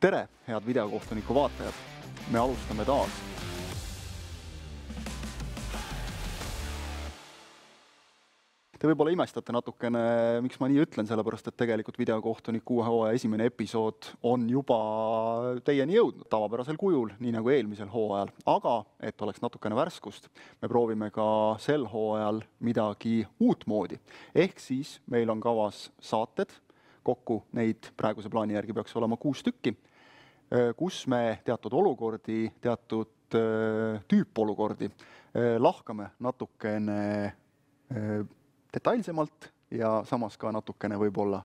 Tere, head videokohtuniku vaatajad! Me alustame taas. Te võib-olla imestate natukene, miks ma nii ütlen, sellepärast, et tegelikult videokohtuniku uue hooaja esimene episood on juba teieni jõudnud tavapärasel kujul, nii nagu eelmisel hooajal. Aga, et oleks natukene värskust, me proovime ka sel hooajal midagi uut moodi. Ehk siis meil on kavas saated, kokku neid praeguse plaani järgi peaks olema 6 tükki, kus me teatud olukordi, teatud tüüpolukordi lahkame natukene detailsemalt ja samas ka natukene võib-olla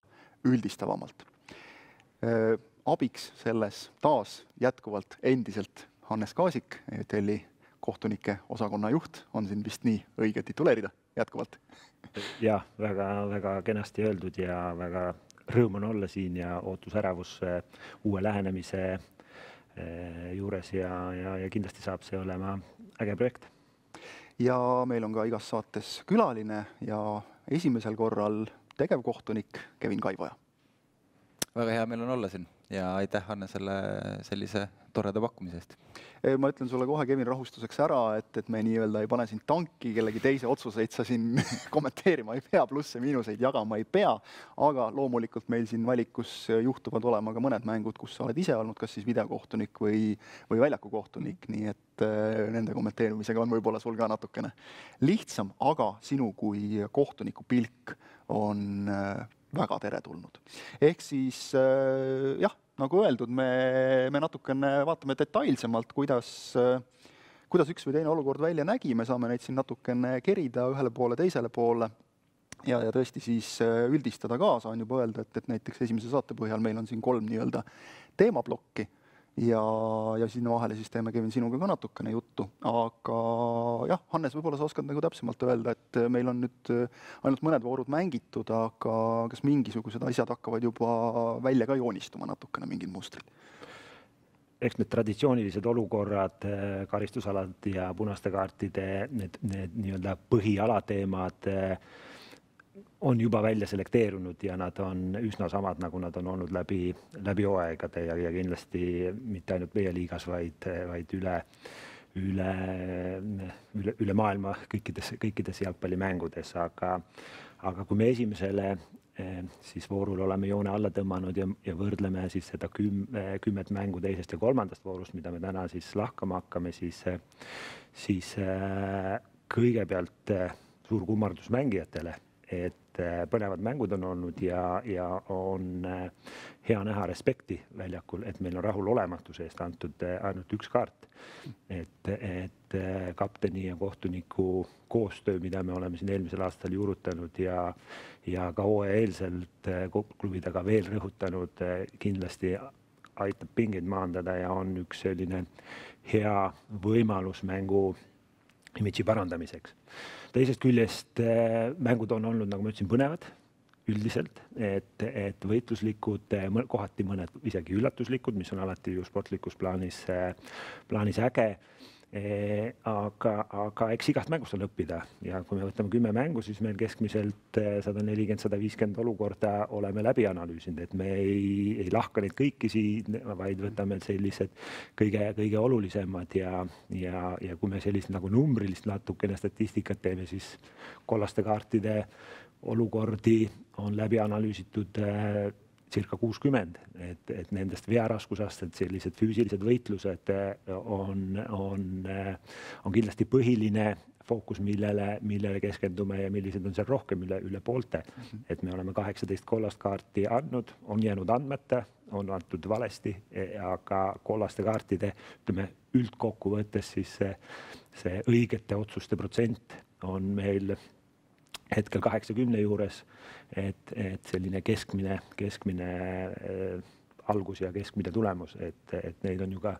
üldistavamalt. Abiks selles taas jätkuvalt endiselt Hannes Kaasik, ETL-i kohtunike osakonna juht, on siin vist nii õige tituleerida jätkuvalt? Jah, väga kenasti öeldud ja väga rõõm on olla siin ja ootusärevus uue lähenemise juures ja kindlasti saab see olema äge projekt. Ja meil on ka igas saates külaline ja esimesel korral tegevkohtunik Kevin Kaivoja. Väga hea meil on olla siin ja aitäh Hanne sellise toreda pakkumisest. Ma ütlen sulle kohe, Kevin, rahustuseks ära, et me nii-öelda ei pane siin tanki, kellegi teise otsuseid sa siin kommenteerima ei pea, plusse miinuseid jagama ei pea, aga loomulikult meil siin valikus juhtuvad olema ka mõned mängud, kus sa oled ise olnud, kas siis videokohtunik või väljakukohtunik, nii et nende kommenteerimisega on võib-olla sul ka natukene lihtsam, aga sinu kui kohtuniku pilk on väga teretulnud. Ehk siis jah, nagu öeldud, me natukene vaatame detailsemalt, kuidas üks või teine olukord välja nägi, me saame neid siin natukene kerida ühele poole, teisele poole ja tõesti siis üldistada ka, saan juba öelda, et näiteks esimese saate põhjal meil on siin 3 nii-öelda teemablokki ja sinna vahele siis teeme Kevin sinuga ka natukene juttu, aga jah, Hannes, võib-olla sa oskad nagu täpsemalt öelda, et meil on nüüd ainult mõned voorud mängitud, aga kas mingisugused asjad hakkavad juba välja ka joonistuma natukene mingid mustrid? Eks need traditsioonilised olukorrad, karistusalad ja punaste kaartide, need nii-öelda põhialateemad on juba välja selekteerunud ja nad on üsna samad, nagu nad on olnud läbi hooaegade ja kindlasti mitte ainult meie liigas, vaid üle maailma kõikides jalgpallimängudes. Aga kui me esimesele siis voorul oleme joone alla tõmmanud ja võrdleme siis seda 10 mängu teisest ja 3. voorust, mida me täna siis lahkama hakkame, siis kõigepealt suur kummardus mängijatele, et põnevad mängud on olnud ja on hea näha respekti väljakul, et meil on rahulolematuse eest antud ainult 1 kaart. Et kapteni ja kohtuniku koostöö, mida me oleme siin eelmisel aastal juurutanud ja ka hooajaeelselt klubidega veel rõhutanud, kindlasti aitab pingeid maandada ja on üks selline hea võimalus mängu imidži parandamiseks. Teisest küljest mängud on olnud, nagu ma ütlesin, põnevad üldiselt, et võitluslikud, kohati mõned isegi üllatuslikud, mis on alati ju sportlikus plaanis äge, aga eks igast mängust on õppida ja kui me võtame 10 mängu, siis meil keskmiselt 140-150 olukorda oleme läbi analüüsinud, et me ei lahka neid kõiki siin, vaid võtame sellised kõige olulisemad ja kui me sellist nagu numbrilist natukene statistikat teeme, siis kollaste kaartide olukordi on läbi analüüsitud circa 60, et nendest vearaskusastmed, sellised füüsilised võitlused on kindlasti põhiline fookus, millele keskendume ja millised on seal rohkem üle poolte. Et me oleme 18 kollast kaarti andnud, on jäänud andmata, on antud valesti, aga kollaste kaartide üldkokkuvõttes siis see õigete otsuste protsent on meil hetkel 80 juures, et selline keskmine algus ja keskmine tulemus, et neid on ju ka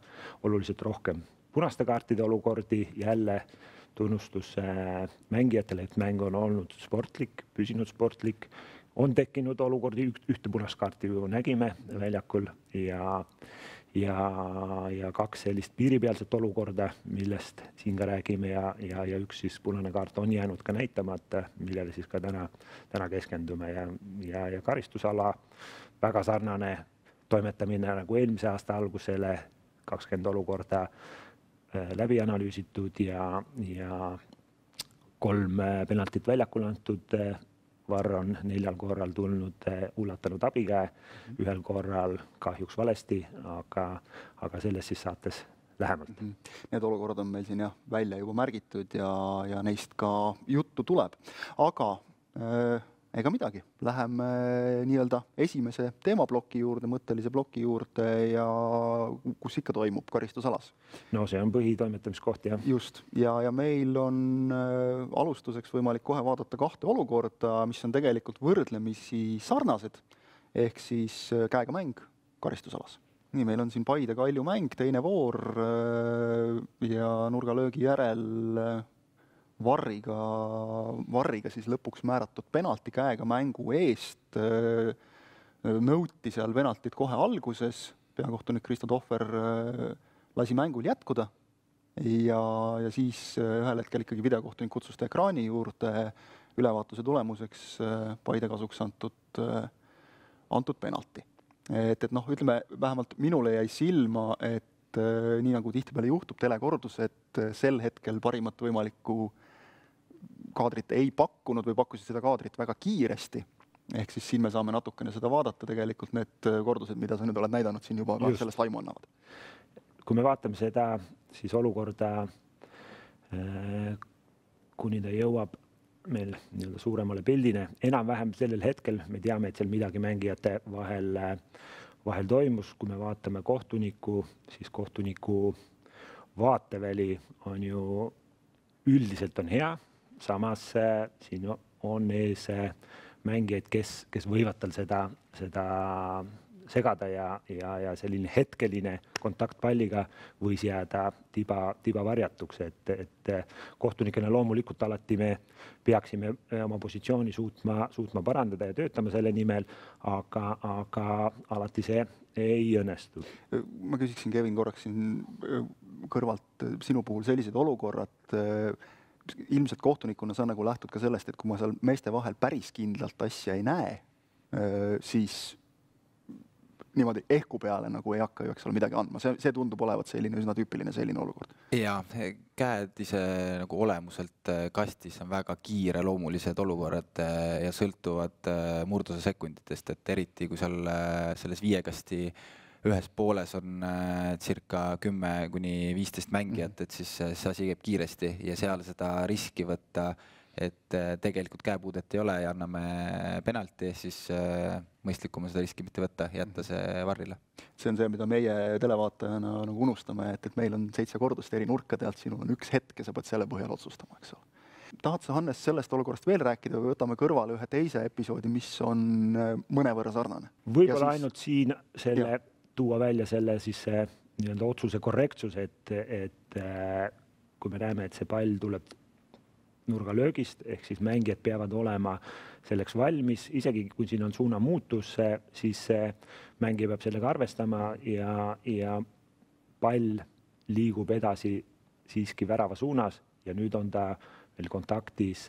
oluliselt rohkem. Punaste kaartide olukordi jälle tunnustus mängijatele, et mäng on olnud sportlik, püsinud sportlik, on tekkinud olukordi, ühte punast kaarti ju nägime väljakul ja 2 sellist piiripealset olukorda, millest siin ka räägime ja 1 siis punane kaart on jäänud ka näitamata, millele siis ka täna keskendume ja karistusala väga sarnane toimetamine nagu eelmise aasta algusele, 20 olukorda läbi analüüsitud ja 3 penaltit väljakul antud. VAR on 4 korral tulnud ullatanud abikäe, 1 korral kahjuks valesti, aga sellest siis saates lähemalt. Need olukorrad on meil siin välja juba märgitud ja neist ka juttu tuleb. Aga ega midagi, läheme nii-öelda esimese teemaploki juurde, mõttelise ploki juurde ja kus ikka toimub karistusalas. No see on põhitoimetamiskoht, jah. Just, ja meil on alustuseks võimalik kohe vaadata 2 olukorda, mis on tegelikult võrdlemisi sarnased, ehk siis käega mäng karistusalas. Nii, meil on siin Paide Kalju mäng, teine voor ja nurgalöögi järel varriga siis lõpuks määratud penalti käega mängu eest. Nõuti seal penaltit kohe alguses, peakohtunik Kristo Tohver lasi mängul jätkuda ja siis ühel hetkel ikkagi videokohtunik kutsus ta ekraani juurde ülevaatuse tulemuseks Paide kasuks antud penalti. Et ütleme, vähemalt minule jäi silma, et nii nagu tihtipeale juhtub telekordus, et sel hetkel parimat võimalikku kaadrit ei pakkunud või pakkusid seda kaadrit väga kiiresti. Ehk siis siin me saame natukene seda vaadata, tegelikult need kordused, mida sa nüüd oled näidanud siin juba ka sellest aimu annavad. Kui me vaatame seda siis olukorda, kuni ta jõuab meil nii-öelda suuremale pildine, enam-vähem sellel hetkel me teame, et seal midagi mängijate vahel toimus. Kui me vaatame kohtunikku, siis kohtuniku vaateväli on ju üldiselt on hea, samas siin on ees mängijaid, kes võivad tal seda segada ja selline hetkeline kontakt palliga võis jääda tiba varjatuks, et kohtunikena loomulikult alati me peaksime oma positsiooni suutma parandada ja töötama selle nimel, aga alati see ei õnnestu. Ma küsiksin, Kevin, korraks siin kõrvalt sinu puhul sellised olukorrad, ilmselt kohtunikuna sa nagu lähtud ka sellest, et kui ma seal meeste vahel päris kindlalt asja ei näe, siis niimoodi ehku peale nagu ei hakka ju midagi andma. See tundub olevat selline üsna tüüpiline selline olukord. Ja käed ise nagu olemuselt kastis on väga kiire loomulised olukorrad ja sõltuvad murduse sekunditest, et eriti kui seal selles 5 kasti ühes pooles on circa 10-15 mängijat, et siis see asi käib kiiresti ja seal seda riski võtta, et tegelikult käepuudet ei ole ja anname penalti, siis mõistlikum seda riski mitte võtta, jätta see varrile. See on see, mida meie televaatajana nagu unustame, et meil on 7 kordust eri nurkade alt, sinul on üks hetk ja sa pead selle põhjal otsustama, eks ole. Tahad sa, Hannes, sellest olukorrast veel rääkida või võtame kõrvale ühe teise episoodi, mis on mõnevõrra sarnane? Võib-olla ainult siin tuua välja selle siis nii-öelda otsuse korrektsus, et kui me näeme, et see pall tuleb nurgalöögist, ehk siis mängijad peavad olema selleks valmis, isegi kui siin on suunamuutus, siis mängija peab sellega arvestama ja pall liigub edasi siiski värava suunas ja nüüd on ta veel kontaktis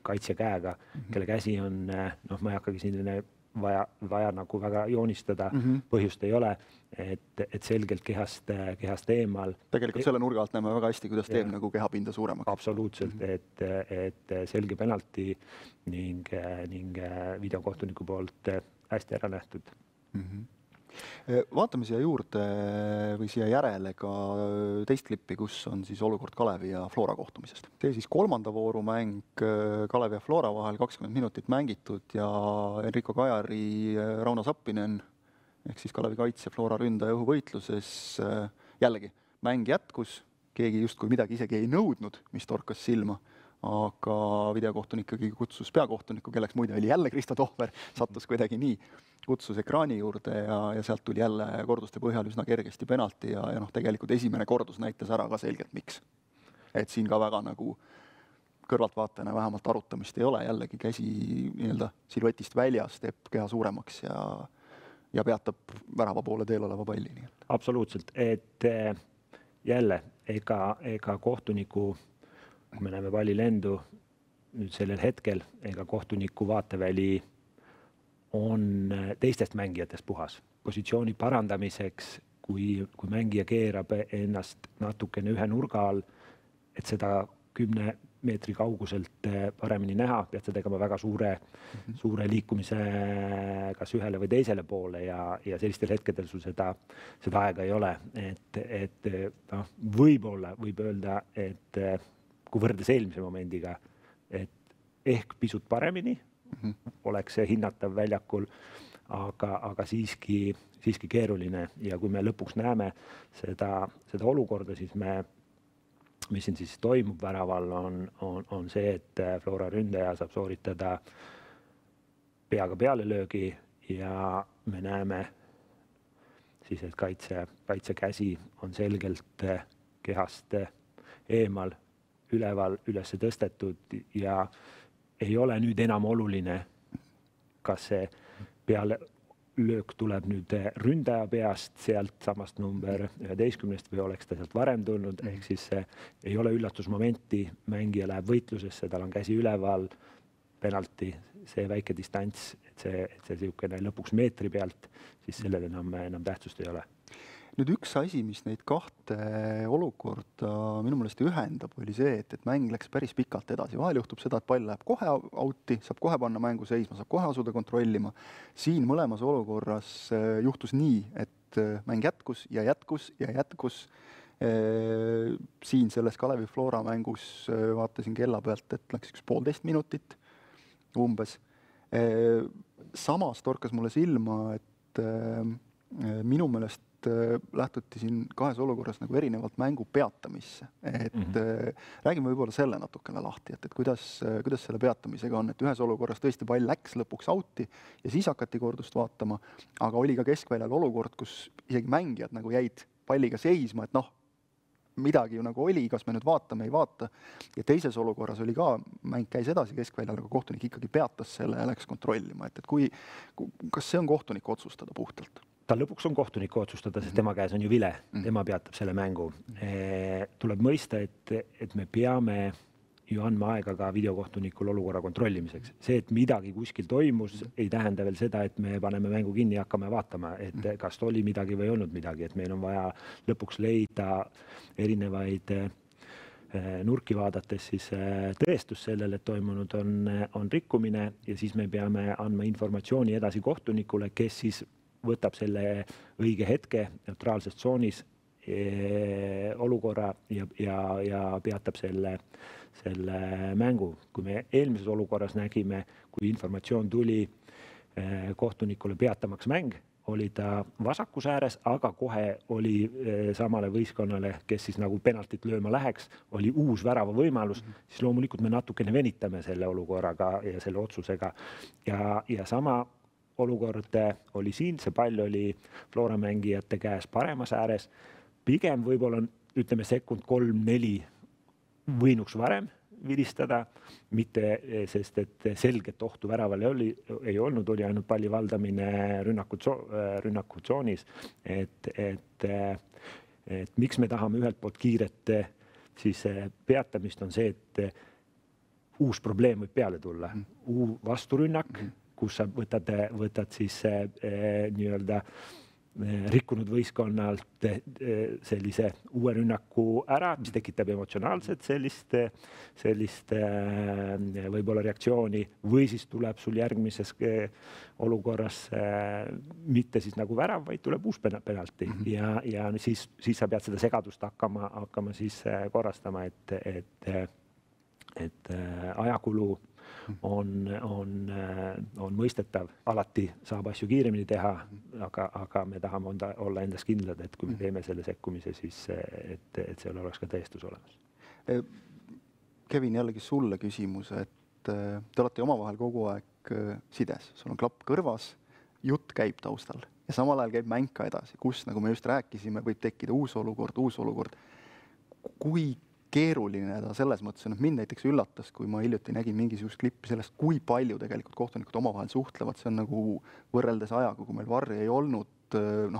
kaitsja käega, kelle käsi on, ma ei hakkagi siin vaja nagu väga joonistada, põhjust ei ole, et selgelt kehast eemal. Tegelikult selle nurga alt näeme väga hästi, kuidas teeb nagu kehapinda suuremaks. Absoluutselt, et selge penalti ning videokohtuniku poolt hästi ära nähtud. Vaatame siia juurde või siia järele ka teist klippi, kus on siis olukord Kalevi ja Flora kohtumisest. See siis 3. vooru mäng Kalevi ja Flora vahel 20 minutit mängitud ja Enrico Kajari, Rauno Sappinen ehk siis Kalevi kaitse Flora ründaja õhuvõitluses jällegi mäng jätkus, keegi justkui midagi isegi ei nõudnud, mis torkas silma, aga videokohtunik ikkagi kutsus peakohtuniku, kelleks muide oli jälle Kristo Tohver, sattus kuidagi nii, kutsus ekraani juurde ja sealt tuli jälle korduste põhjal üsna kergesti penalti ja tegelikult esimene kordus näitas ära ka selgelt miks. Et siin ka väga nagu kõrvaltvaatajana vähemalt arutamist ei ole, jällegi käsi nii-öelda siluetist väljas, teeb keha suuremaks ja peatab värava poole teel oleva palli. Nii. Absoluutselt, et jälle ega kohtuniku, kui me näeme palli lendu nüüd sellel hetkel, ega kohtuniku vaateväli on teistest mängijatest puhas. positsiooni parandamiseks, kui mängija keerab ennast natukene ühe nurga all, et seda 10 meetri kauguselt paremini näha, pead sa tegema väga suure liikumise kas ühele või teisele poole ja sellistel hetkedel sul seda aega ei ole. Et võib-olla võib öelda, et kui võrdes eelmise momendiga, et ehk pisut paremini oleks see hinnatav väljakul, aga siiski keeruline. Ja kui me lõpuks näeme seda olukorda, siis mis siin siis toimub väraval, on see, et Flora ründaja saab sooritada peaga pealelöögi ja me näeme siis, et kaitse käsi on selgelt kehast eemal, üleval, üles tõstetud ja ei ole nüüd enam oluline, kas see pealelöök tuleb nüüd ründaja peast sealt samast number 11 või oleks ta sealt varem tulnud, ehk siis ei ole üllatusmomenti, mängija läheb võitlusesse, tal on käsi üleval, penalti, see väike distants, et see niisugune lõpuks meetri pealt, siis sellel enam tähtsust ei ole. Nüüd üks asi, mis neid kahte olukorda minu meelest ühendab, oli see, et mäng läks päris pikalt edasi. Vahel juhtub seda, et pall läheb kohe out'i, saab kohe panna mängu seisma, saab kohe asuda kontrollima. Siin mõlemas olukorras juhtus nii, et mäng jätkus ja jätkus ja jätkus. Siin selles Kalevi Flora mängus vaatasin kella pealt, et läks 1,5 minutit umbes. Samas torkas mulle silma, et minu meelest lähtuti siin kahes olukorras nagu erinevalt mängu peatamisse. Räägime võib-olla selle natukene lahti, et kuidas selle peatamisega on, et ühes olukorras tõesti pall läks lõpuks out'i ja siis hakati kordust vaatama, aga oli ka keskväljal olukord, kus isegi mängijad nagu jäid palliga seisma, et midagi ju nagu oli, kas me nüüd vaatame, ei vaata. Ja teises olukorras oli ka, mäng käis edasi keskväljal, aga kohtunik ikkagi peatas selle ja läks kontrollima. Et kas see on kohtunik otsustada puhtalt? Ta lõpuks on kohtunik otsustada, sest tema käes on ju vile, tema peatab selle mängu. Tuleb mõista, et me peame ju andma aega ka videokohtunikul olukorra kontrollimiseks. See, et midagi kuskil toimus, ei tähenda veel seda, et me paneme mängu kinni ja hakkame vaatama, et kas oli midagi või ei olnud midagi, et meil on vaja lõpuks leida erinevaid nurki vaadates siis tõestus sellele, et toimunud on rikkumine ja siis me peame andma informatsiooni edasi kohtunikule, kes siis võtab selle õige hetke neutraalses tsoonis olukorra ja peatab selle mängu. Kui me eelmises olukorras nägime, kui informatsioon tuli kohtunikule peatamaks mäng, oli ta vasakus ääres, aga kohe oli samale võistkonnale, kes siis nagu penaltit lööma läheks, oli uus värava võimalus, siis loomulikult me natukene venitame selle olukorraga ja selle otsusega ja sama olukord oli siin, see pall oli Flora mängijate käes paremas ääres, pigem võib-olla ütleme sekund 3-4 võinuks varem vilistada, mitte sest, et selget ohtu väraval ei olnud, oli ainult palli valdamine rünnakutsoonis, et miks me tahame ühelt poolt kiiret siis peatamist on see, et uus probleem võib peale tulla, vasturünnak, kus sa võtad siis nii-öelda rikkunud võistkonnalt sellise uue rünnaku ära, mis tekitab emotsionaalselt sellist võib-olla reaktsiooni või siis tuleb sul järgmises olukorras mitte siis nagu värav, vaid tuleb uus penalti ja siis sa pead seda segadust hakkama siis korrastama, et ajakulu on mõistetav, alati saab asju kiiremini teha, aga me tahame olla endas kindlad, et kui me teeme selle sekkumise, siis et seal oleks ka tõestus olemas. Kevin, jällegi sulle küsimus, et te olete omavahel kogu aeg sides, sul on klapp kõrvas, jutt käib taustal ja samal ajal käib mäng ka edasi, kus, nagu me just rääkisime, võib tekkida uus olukord. Kui keeruline ta selles mõttes on, et mind näiteks üllatas, kui ma hiljuti nägin mingisugust klippi sellest, kui palju tegelikult kohtunikud omavahel suhtlevad, see on nagu võrreldes ajaga, kui meil varri ei olnud,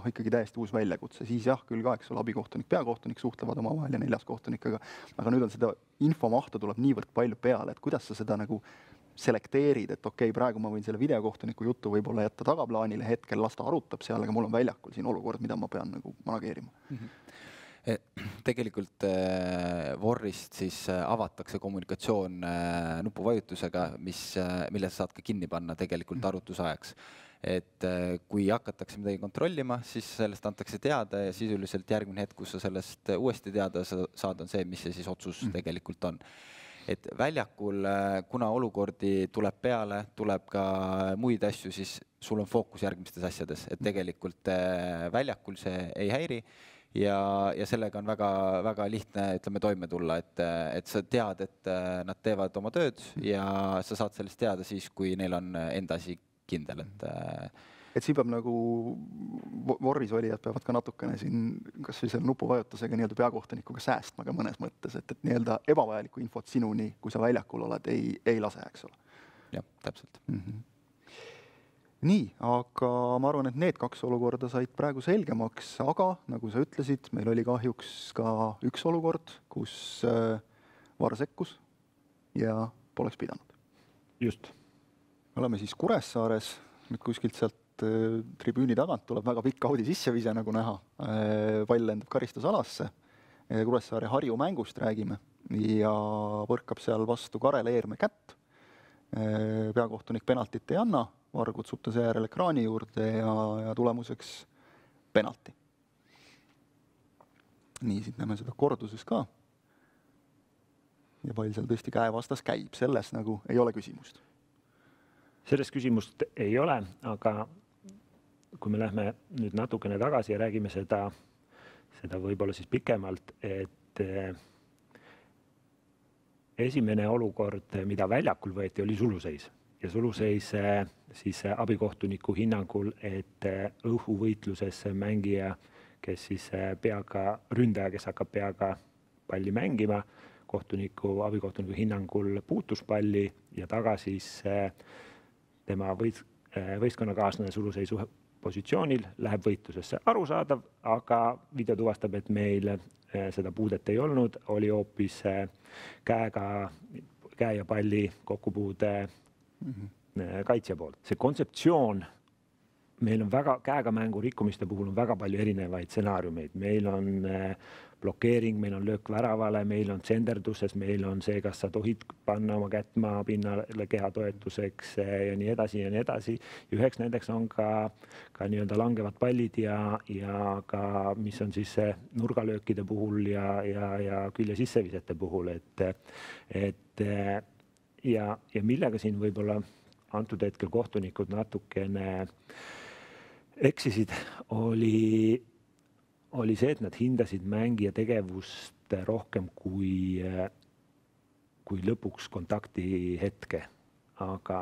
ikkagi täiesti uus väljakutse, siis jah, küll ka, eks ole, abikohtunik, peakohtunik suhtlevad omavahel ja 4. kohtunik, aga nüüd on seda infomahtu tuleb niivõrd palju peale, et kuidas sa seda nagu selekteerid, et okei, praegu ma võin selle videokohtuniku juttu võib-olla jätta tagaplaanile hetkel, las ta arutab seal, aga mul on väljakul siin olukord, mida ma pean nagu manageerima. Tegelikult Vorrist siis avatakse kommunikatsioon nupuvajutusega, mille sa saad ka kinni panna tegelikult arvutusajaks. Et kui hakatakse midagi kontrollima, siis sellest antakse teada ja sisuliselt järgmine hetk, kus sa sellest uuesti teada saad, on see, mis see siis otsus tegelikult on. Et väljakul, kuna olukordi tuleb peale, tuleb ka muid asju, siis sul on fookus järgmistes asjades. Et tegelikult väljakul see ei häiri ja sellega on väga lihtne, ütleme, toime tulla, et sa tead, et nad teevad oma tööd ja sa saad sellest teada siis, kui neil on enda asi kindel, et siin peab nagu Vorris olijad peavad ka natukene siin kas või selle nupuvajutusega nii-öelda peakohtunikuga säästma ka mõnes mõttes, et nii-öelda ebavajalikku infot sinuni, kui sa väljakul oled, ei lase, eks ole. Jah, täpselt. Nii, aga ma arvan, et need 2 olukorda said praegu selgemaks, aga nagu sa ütlesid, meil oli kahjuks ka üks olukord, kus VAR sekkus ja poleks pidanud. Just. Oleme siis Kuressaares, nüüd kuskilt sealt tribüüni tagant tuleb väga pikk Audi sissevise, nagu näha. Pall lendab karistusalasse. Kuressaare Harju mängust räägime ja põrkab seal vastu Karel Eerme kätt. Peakohtunik penaltit ei anna, VAR kutsub ta seejärel ekraani juurde ja tulemuseks penalti. Nii, siit näeme seda korduses ka. Ja pall seal tõesti käe vastas käib, selles nagu ei ole küsimust. Sellest küsimust ei ole, aga kui me lähme nüüd natukene tagasi ja räägime seda võib-olla siis pikemalt, et esimene olukord, mida väljakul võeti, oli suluseis. Ja suluseis siis abikohtuniku hinnangul, et õhuvõitluses mängija, kes siis ründaja, kes hakkab peaga palli mängima, abikohtuniku hinnangul puutus palli ja tagasi tema võistkonnakaaslane suluseisu positsioonil läheb võitlusesse. Arusaadav, aga video tuvastab, et meil seda puudet ei olnud, oli hoopis käe ja palli kokkupuude kaitsja poolt. See kontseptsioon, meil on käega mängu rikkumiste puhul on väga palju erinevaid stsenaariumeid. Meil on blokeering, meil on löök väravale, meil on tsenderduses, meil on see, kas sa tohid panna oma kätt maapinnale kehatoetuseks ja nii edasi ja nii edasi. Ja üheks nendeks on ka nii-öelda langevad pallid ja ka, mis on siis nurgalöökide puhul ja külje sissevisete puhul. Ja millega siin võib-olla antud hetkel kohtunikud natukene eksisid, oli see, et nad hindasid mängija tegevust rohkem kui lõpuks kontakti hetke. Aga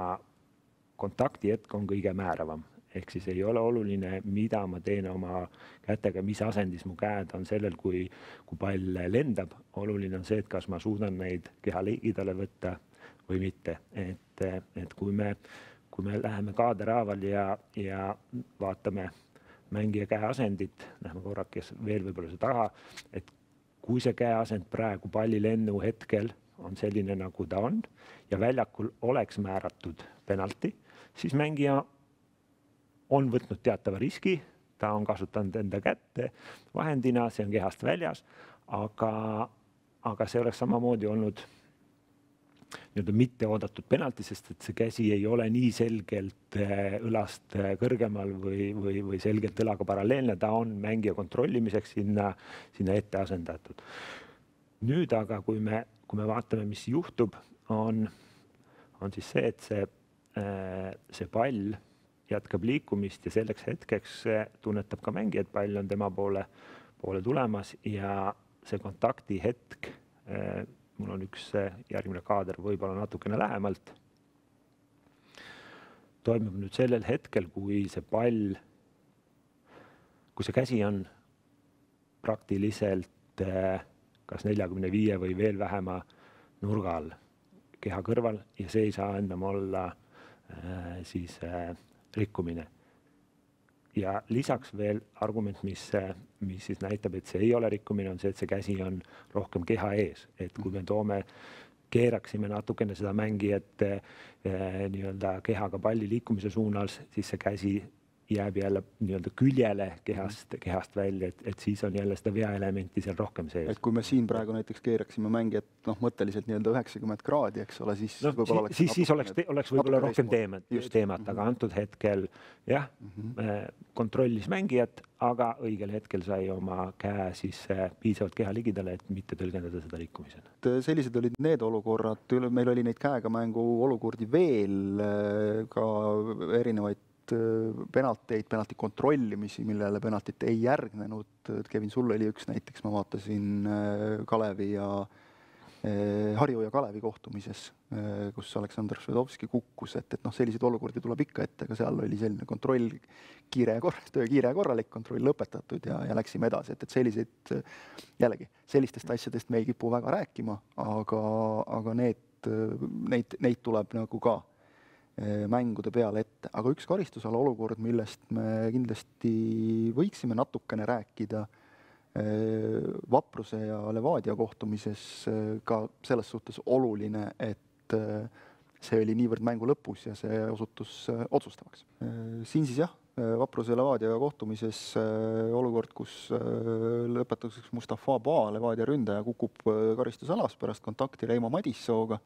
kontakti hetk on kõige määravam. Ehk siis ei ole oluline, mida ma teen oma kätega, mis asendis mu käed on sellel, kui pall lendab. Oluline on see, et kas ma suudan neid kehaliigidele võtta või mitte. Et kui me läheme kaaderaaval ja vaatame mängija käeasendit, näeme korrakes veel võib-olla see taha, et kui see käeasend praegu palli lennu hetkel on selline, nagu ta on ja väljakul oleks määratud penalti, siis mängija on võtnud teatava riski, ta on kasutanud enda kätte vahendina, see on kehast väljas, aga see oleks samamoodi olnud nii-öelda mitte oodatud penalti, sest et see käsi ei ole nii selgelt õlast kõrgemal või selgelt õlaga paralleelne, ta on mängija kontrollimiseks sinna ette asendatud. Nüüd aga, kui me vaatame, mis juhtub, on siis see, et see pall jätkab liikumist ja selleks hetkeks tunnetab ka mängija, et pall on tema poole tulemas ja see kontakti hetk, mul on üks järgmine kaader võib-olla natukene lähemalt, toimub nüüd sellel hetkel, kui see käsi on praktiliselt kas 45 või veel vähema nurga all keha kõrval ja see ei saa enam olla siis rikkumine. Ja lisaks veel argument, mis siis näitab, et see ei ole rikkumine, on see, et see käsi on rohkem keha ees. Et kui me toome keeraksime natukene seda mängijat nii-öelda kehaga palli liikumise suunas, siis see käsi jääb jälle nii-öelda küljele kehast välja, et siis on jälle seda veaelementi seal rohkem sees. Et kui me siin praegu näiteks keeraksime mängijat mõtteliselt nii-öelda 90 kraadi, eks ole, siis võib-olla oleks võib-olla rohkem teemat, aga antud hetkel jah, kontrollis mängijat, aga õigel hetkel sai oma käe siis piisavalt keha ligidale, et mitte tõlgendada seda rikkumisena. Sellised olid need olukorrad, meil oli neid käega mängu olukordi veel, ka erinevaid penalteid, penalti kontrollimisi, millele penaltit ei järgnenud. Kevin, sul oli üks näiteks, ma vaatasin Kalevi ja Harju ja Kalevi kohtumises, kus Aleksandr Švedovski kukkus, et selliseid olukordi tuleb ikka ette, aga seal oli selline kontroll töö kiire ja korralik, kontroll lõpetatud ja läksime edasi, et selliseid, jällegi, sellistest asjadest me ei kipu väga rääkima, aga neid tuleb nagu ka mängude peale ette. Aga üks karistusala olukord, millest me kindlasti võiksime natukene rääkida Vapruse ja Levadia kohtumises, ka selles suhtes oluline, et see oli niivõrd mängu lõpus ja see osutus otsustavaks. Siin siis jah, Vapruse ja Levadia kohtumises olukord, kus lõpetuseks Mustafa Ba, Levadia ründaja, kukub karistusalas pärast kontakti Reimo Madissooga.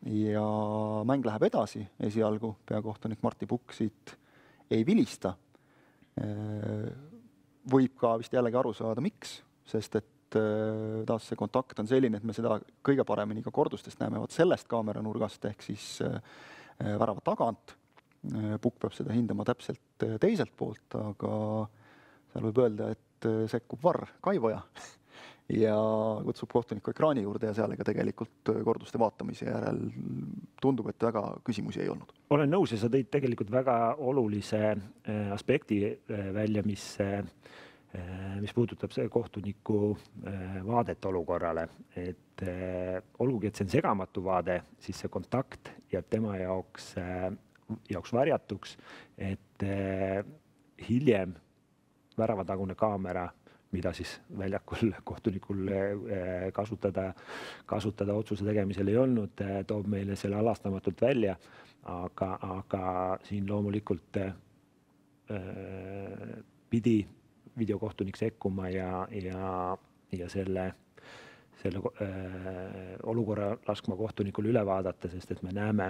Ja mäng läheb edasi, esialgu peakohtunik Martti Pukk siit ei vilista. Võib ka vist jällegi aru saada, miks, sest et taas see kontakt on selline, et me seda kõige paremini ka kordustest näeme sellest kaameranurgast ehk siis värava tagant. Pukk peab seda hindama täpselt teiselt poolt, aga seal võib öelda, et sekkub VAR Kaivoja ja kutsub kohtuniku ekraani juurde ja seal ega tegelikult korduste vaatamise järel tundub, et väga küsimusi ei olnud. Olen nõus ja sa tõid tegelikult väga olulise aspekti välja, mis puudutab see kohtuniku vaadet olukorrale. Et olgugi, et see on segamatu vaade, siis see kontakt jääb tema jaoks varjatuks, et hiljem väravatagune kaamera, mida siis väljakul kohtunikul kasutada otsuse tegemisel ei olnud, toob meile selle alastamatult välja, aga siin loomulikult pidi videokohtunik sekkuma ja selle olukorra laskma kohtunikul üle vaadata, sest et me näeme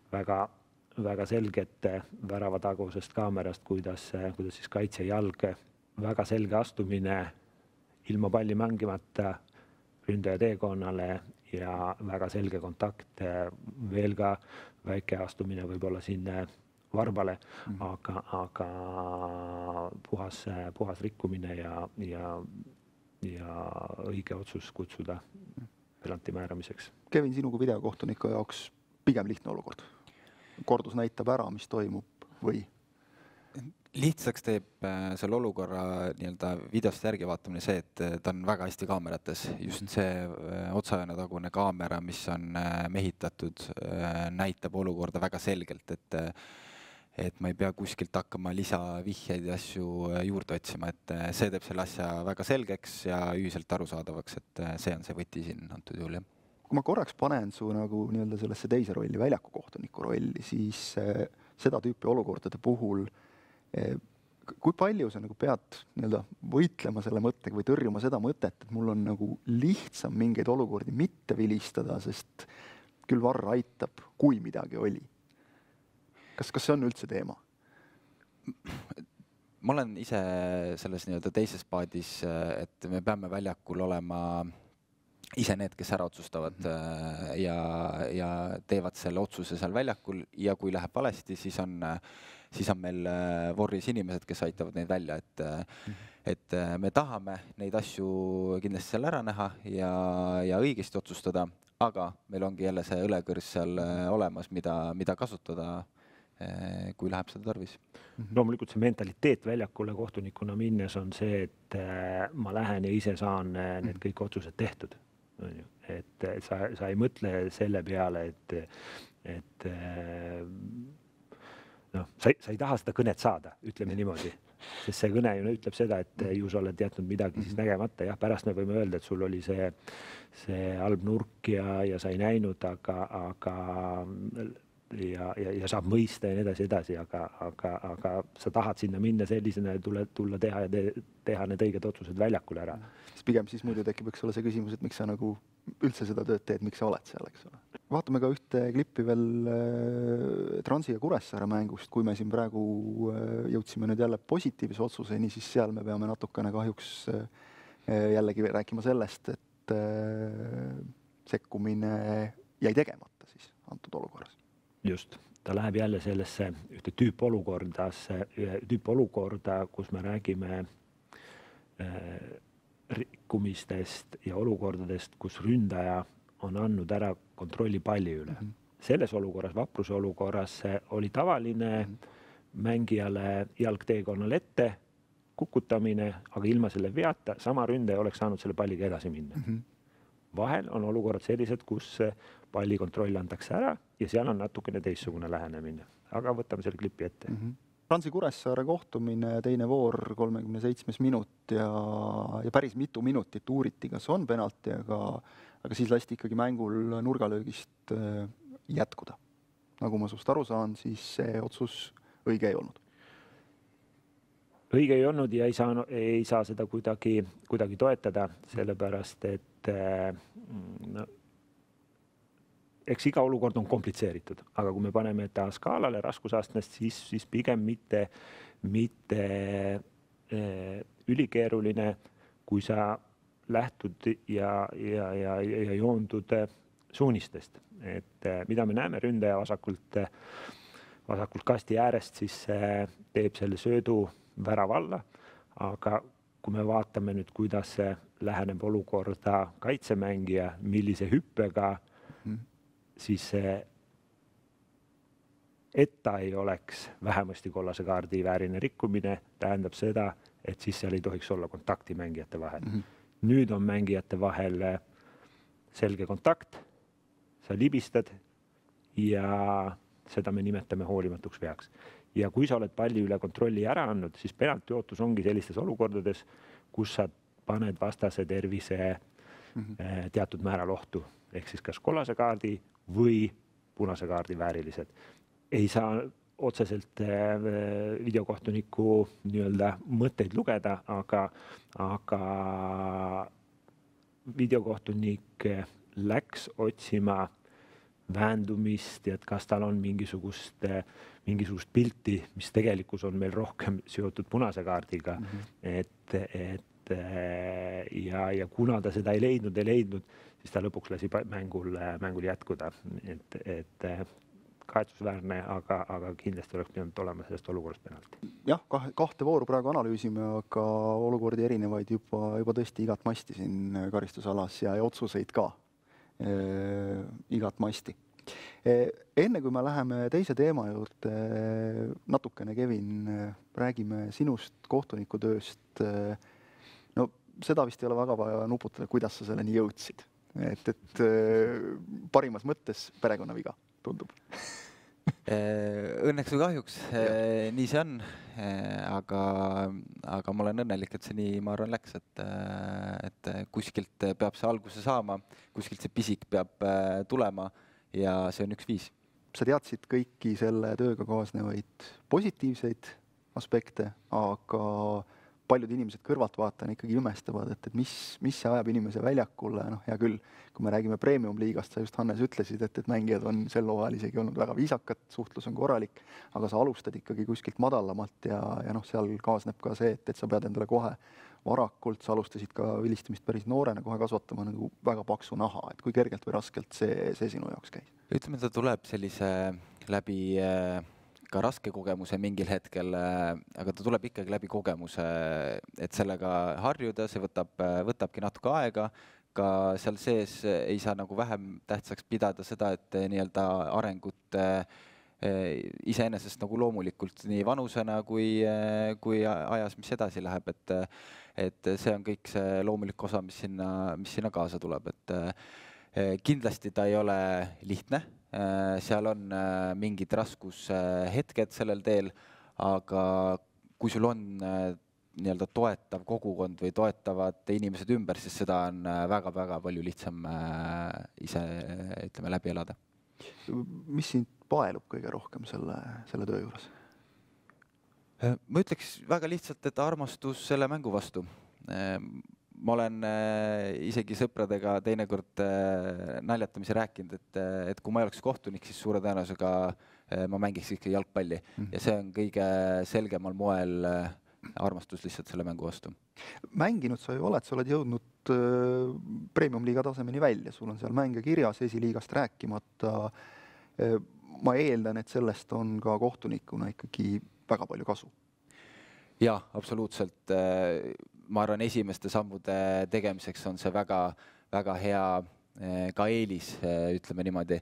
väga selget väravatagusest kaamerast, kuidas siis kaitse jalg väga selge astumine ilma palli mängimata ründaja teekonnale ja väga selge kontakt, veel ka väike astumine võib-olla siin varbale, aga puhas rikkumine ja õige otsus kutsuda penalti määramiseks. Kevin, sinu kui videokohtuniku jaoks pigem lihtne olukord. Kordus näitab ära, mis toimub või? Lihtsaks teeb selle olukorra nii-öelda videost järgi vaatamine see, et ta on väga hästi kaamerates. Just see otsajoone tagune kaamera, mis on mehitatud, näitab olukorda väga selgelt, et ma ei pea kuskilt hakkama lisavihjeid ja asju juurde otsima, et see teeb selle asja väga selgeks ja ühiselt arusaadavaks, et see on see võti siin antud juhul. Kui ma korraks panen su nagu nii-öelda sellesse teise rolli, väljaku kohtuniku rolli, siis seda tüüpi olukordade puhul kui palju sa nagu pead nii-öelda võitlema selle mõttega või tõrjuma seda mõtet, et mul on nagu lihtsam mingeid olukordi mitte vilistada, sest küll VAR aitab, kui midagi oli. Kas see on üldse teema? Ma olen ise selles nii-öelda teises paadis, et me peame väljakul olema ise need, kes ära otsustavad ja teevad selle otsuse seal väljakul ja kui läheb valesti, siis on meil vorris inimesed, kes aitavad neid välja, et me tahame neid asju kindlasti seal ära näha ja õigesti otsustada, aga meil ongi jälle see õlekõrs seal olemas, mida kasutada, kui läheb seda tarvis. Loomulikult see mentaliteet väljakule kohtunikuna minnes on see, et ma lähen ja ise saan need kõik otsused tehtud. Et sa ei mõtle selle peale, et sa ei taha seda kõnet saada, ütleme niimoodi. sest see kõne ju ütleb seda, et ju sa oled jätnud midagi siis nägemata. Jah, pärast me võime öelda, et sul oli see halb nurk ja sa ei näinud, aga ja saab mõista ja nii edasi, aga sa tahad sinna minna sellisena ja tulla teha need õiged otsused väljakule ära. Pigem siis muidu tekib, eks ole, see küsimus, et miks sa nagu üldse seda tööd teed, miks sa oled seal, eks ole. Vaatame ka ühte klippi veel Transi ja Kuressaare mängust, kui me siin praegu jõudsime nüüd jälle positiivse otsuseni, siis seal me peame natukene kahjuks jällegi rääkima sellest, et sekkumine jäi tegemata siis antud olukorras. Just, ta läheb jälle sellesse ühte tüüpolukorda, kus me räägime rikkumistest ja olukordadest, kus ründaja on andnud ära kontrolli palli üle. Selles olukorras, vapruse olukorras oli tavaline mängijale jalgteekonnal ette kukutamine, aga ilma selle veata sama ründaja oleks saanud selle palliga edasi minna. Vahel on olukorrad sellised, kus palli kontroll antakse ära ja seal on natukene teistsugune lähenemine. Aga võtame selle klipi ette. Transi Kuressaare kohtumine, teine voor, 37 minut ja päris mitu minutit uuriti, kas on penalti, aga siis lasti ikkagi mängul nurgalöögist jätkuda. Nagu ma sust aru saan, siis see otsus õige ei olnud. Õige ei olnud ja ei saa seda kuidagi toetada, sellepärast, et eks iga olukord on komplitseeritud, aga kui me paneme ta skaalale raskusastmest, siis pigem mitte ülikeeruline, kui sa lähtud ja joondud suunistest. Et mida me näeme ründaja vasakult kasti äärest, siis teeb selle söödu värava alla, aga kui me vaatame nüüd, kuidas läheneb olukorda kaitsemängija, millise hüppega, siis et ta ei oleks vähemasti kollase kaardi väärine rikkumine, tähendab seda, et siis seal ei tohiks olla kontakti mängijate vahel. Nüüd on mängijate vahel selge kontakt, sa libistad ja seda me nimetame hoolimatuks veaks. Ja kui sa oled palli üle kontrolli ära andnud, siis penalti ootus ongi sellistes olukordades, kus sa paned vastase tervise teatud määral ohtu. Ehk siis kas kollase kaardi või punase kaardi väärilised. Ei saa otseselt videokohtuniku nii-öelda mõtteid lugeda, aga videokohtunik läks otsima vähendumist ja et kas tal on mingisugust pilti, mis tegelikkus on meil rohkem seotud punase kaardiga. Ja kuna ta seda ei leidnud, siis ta lõpuks lasi mängul jätkuda. Et kahetsusväärne, aga kindlasti oleks pidanud olema sellest olukorrast penalti. Jah, kahte vooru praegu analüüsime, aga olukordi erinevaid juba tõesti igat masti siin karistusalas ja otsuseid ka igat masti. Enne kui me läheme teise teema juurde, natukene, Kevin, räägime sinust kohtunikutööst. No seda vist ei ole väga vaja nuputada, kuidas sa selleni jõudsid. Et parimas mõttes perekonnaviga tundub. Õnneks või kahjuks, nii see on, aga ma olen õnnelik, et see nii, ma arvan, läks, et kuskilt peab see alguse saama, kuskilt see pisik peab tulema ja see on üks viis. Sa teadsid kõiki selle tööga kaasnevaid positiivseid aspekte, aga paljud inimesed kõrvalt vaatan ikkagi imestavad, et mis see ajab inimese väljakule. Hea küll, kui me räägime premium-liigast, sa just, Hannes, ütlesid, et mängijad on sel hooajal isegi olnud väga viisakad, suhtlus on korralik, aga sa alustad ikkagi kuskilt madalamalt ja seal kaasneb ka see, et sa pead endale kohe varakult, sa alustasid ka vilistamist päris noorena, kohe kasvatama nagu väga paksu naha, et kui kergelt või raskelt see sinu jaoks käis? Ütleme, ta tuleb sellise läbi ka raske kogemuse mingil hetkel, aga ta tuleb ikkagi läbi kogemuse, et sellega harjuda, see võtabki natuke aega, ka seal sees ei saa nagu vähem tähtsaks pidada seda, et nii-öelda arengut iseenesest nagu loomulikult nii vanusena kui ajas, mis edasi läheb, et see on kõik see loomulik osa, mis sinna kaasa tuleb, et kindlasti ta ei ole lihtne. Seal on mingid raskushetked sellel teel, aga kui sul on nii-öelda toetav kogukond või toetavad inimesed ümber, siis seda on väga-väga palju lihtsam ise, ütleme, läbi elada. Mis sind paelub kõige rohkem selle töö juures? Ma ütleks väga lihtsalt, et armastus selle mängu vastu. Ma olen isegi sõpradega teinekord naljatamisi rääkinud, et kui ma ei oleks kohtunik, siis suure tõenäosusega ma mängiks ikka jalgpalli. Ja see on kõige selgemal moel armastus lihtsalt selle mängu vastu. Mänginud sa ju oled, sa oled jõudnud premium-liiga tasemeni välja, sul on seal mänge kirjas, esiliigast rääkimata. Ma eeldan, et sellest on ka kohtunikuna ikkagi väga palju kasu. Jaa, absoluutselt. Ma arvan, esimeste sammude tegemiseks on see väga, väga hea ka eelis, ütleme niimoodi.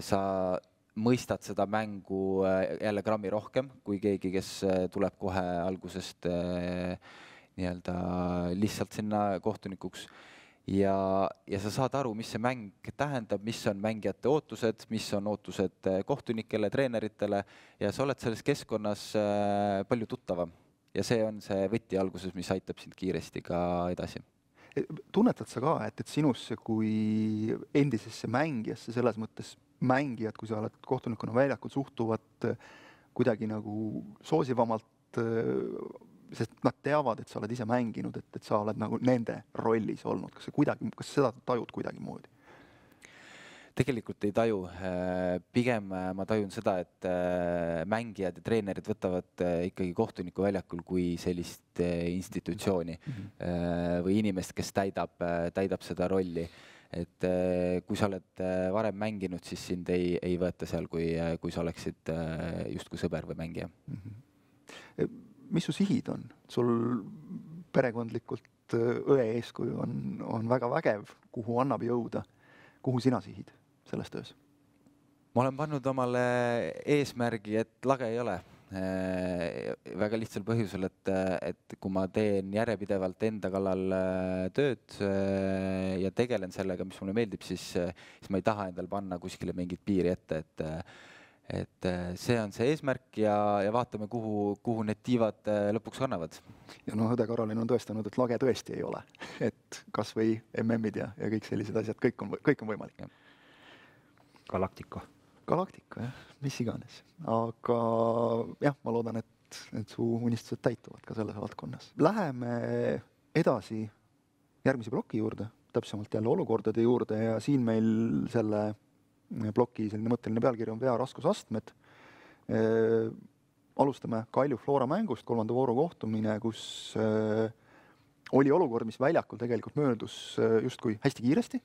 Sa mõistad seda mängu jälle grammi rohkem kui keegi, kes tuleb kohe algusest nii-öelda lihtsalt sinna kohtunikuks. Ja sa saad aru, mis see mäng tähendab, mis on mängijate ootused, mis on ootused kohtunikele, treeneritele ja sa oled selles keskkonnas palju tuttavam. Ja see on see võti alguses, mis aitab sind kiiresti ka edasi. Tunnetad sa ka, et sinusse kui endisesse mängijasse selles mõttes mängijad, kui sa oled kohtunikuna väljakul, suhtuvad kuidagi nagu soosivamalt, sest nad teavad, et sa oled ise mänginud, et sa oled nagu nende rollis olnud. Kas seda tajud kuidagi moodi? Tegelikult ei taju. Pigem ma tajun seda, et mängijad ja treenerid võtavad ikkagi kohtuniku väljakul kui sellist institutsiooni või inimest, kes täidab seda rolli. Et kui sa oled varem mänginud, siis sind ei võeta seal, kui sa oleksid justkui sõber või mängija. Mis su sihid on? Sul perekondlikult õe eeskuju on väga vägev, kuhu annab jõuda. Kuhu sina sihid selles töös? Ma olen pannud omale eesmärgi, et lage ei ole. Väga lihtsal põhjusel, et kui ma teen järjepidevalt enda kallal tööd ja tegelen sellega, mis mulle meeldib, siis ma ei taha endal panna kuskile mingit piiri ette, et see on see eesmärk ja vaatame, kuhu need tiivad lõpuks kannavad. Ja õde Karolin on tõestanud, et lage tõesti ei ole. Et kas või MM-id ja kõik sellised asjad, kõik on võimalik. Galactica, jah, mis iganes. Aga jah, ma loodan, et su unistused täituvad ka selles valdkonnas. Läheme edasi järgmise ploki juurde, täpsemalt jälle olukordade juurde ja siin meil selle ploki selline mõtteline pealkiri on vea raskusastmed. Alustame Kalju Flora mängust, 3. vooru kohtumine, kus oli olukord, mis väljakul tegelikult möödus justkui hästi kiiresti.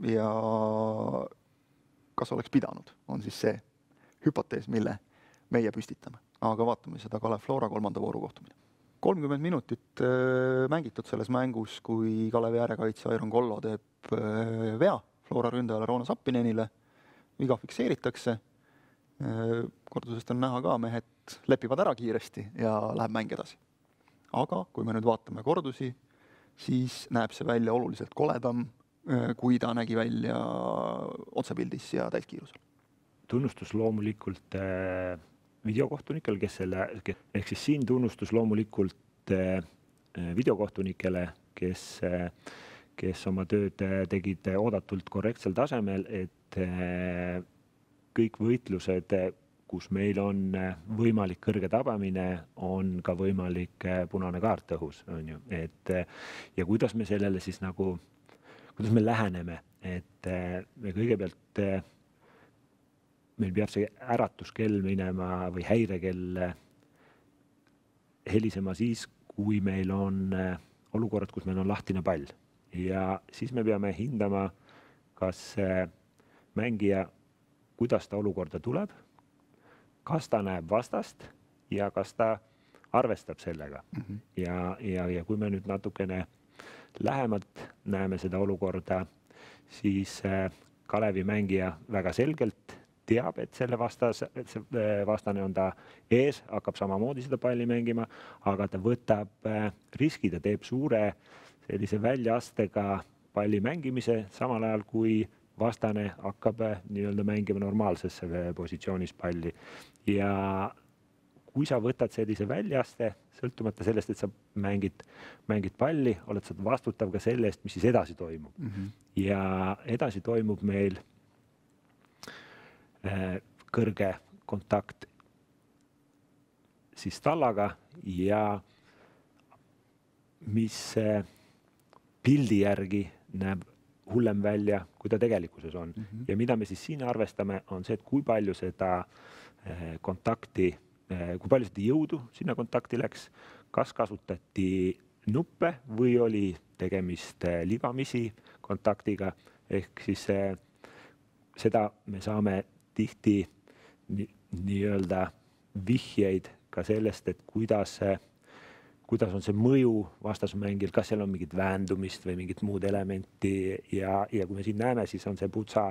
Ja kas oleks pidanud, on siis see hüpotees, mille meie püstitame. Aga vaatame seda Kalev Flora 3. vooru kohtumine. 30 minutit mängitud selles mängus, kui Kalevi äärekaitse Iron Kollo teeb vea Flora ründajale Roonas Appinenile. Viga fikseeritakse. Kordusest on näha ka, mehed lepivad ära kiiresti ja läheb mäng edasi. Aga kui me nüüd vaatame kordusi, siis näeb see välja oluliselt koledam, kui ta nägi välja otsepildis ja täiskiirusel. Tunnustus loomulikult videokohtunikel, ehk siis siin tunnustus loomulikult videokohtunikele, kes oma tööd tegid oodatult korrektsel tasemel, et kõik võitlused, kus meil on võimalik kõrge tabamine, on ka võimalik punane kaart õhus. On ju. Ja kuidas me sellele siis nagu kuidas me läheneme, et me kõigepealt, meil peab see äratuskell minema või häirekell helisema siis, kui meil on olukorrad, kus meil on lahtine pall. Ja siis me peame hindama, kas mängija, kuidas ta olukorda tuleb, kas ta näeb vastast ja kas ta arvestab sellega. Ja kui me nüüd natukene lähemalt näeme seda olukorda, siis Kalevi mängija väga selgelt teab, et see vastane on ta ees, hakkab samamoodi seda palli mängima, aga ta võtab riski, ta teeb suure sellise väljaastega palli mängimise, samal ajal kui vastane hakkab nii-öelda mängima normaalsesse positsioonis palli. Ja kui sa võtad sellise väljaste, sõltumata sellest, et sa mängid palli, oled sa vastutav ka selle eest, mis siis edasi toimub. Ja edasi toimub meil kõrge kontakt siis tallaga ja mis pildi järgi näeb hullem välja, kui ta tegelikkuses on. Ja mida me siis siin arvestame, on see, et kui palju seda kontakti, kui palju seda jõudu sinna kontakti läks, kas kasutati nuppe või oli tegemist libamisi kontaktiga, ehk siis seda me saame tihti nii-öelda vihjeid ka sellest, et kuidas on see mõju vastasmängil, kas seal on mingit väändumist või mingit muud elementi ja kui me siin näeme, siis on see putsa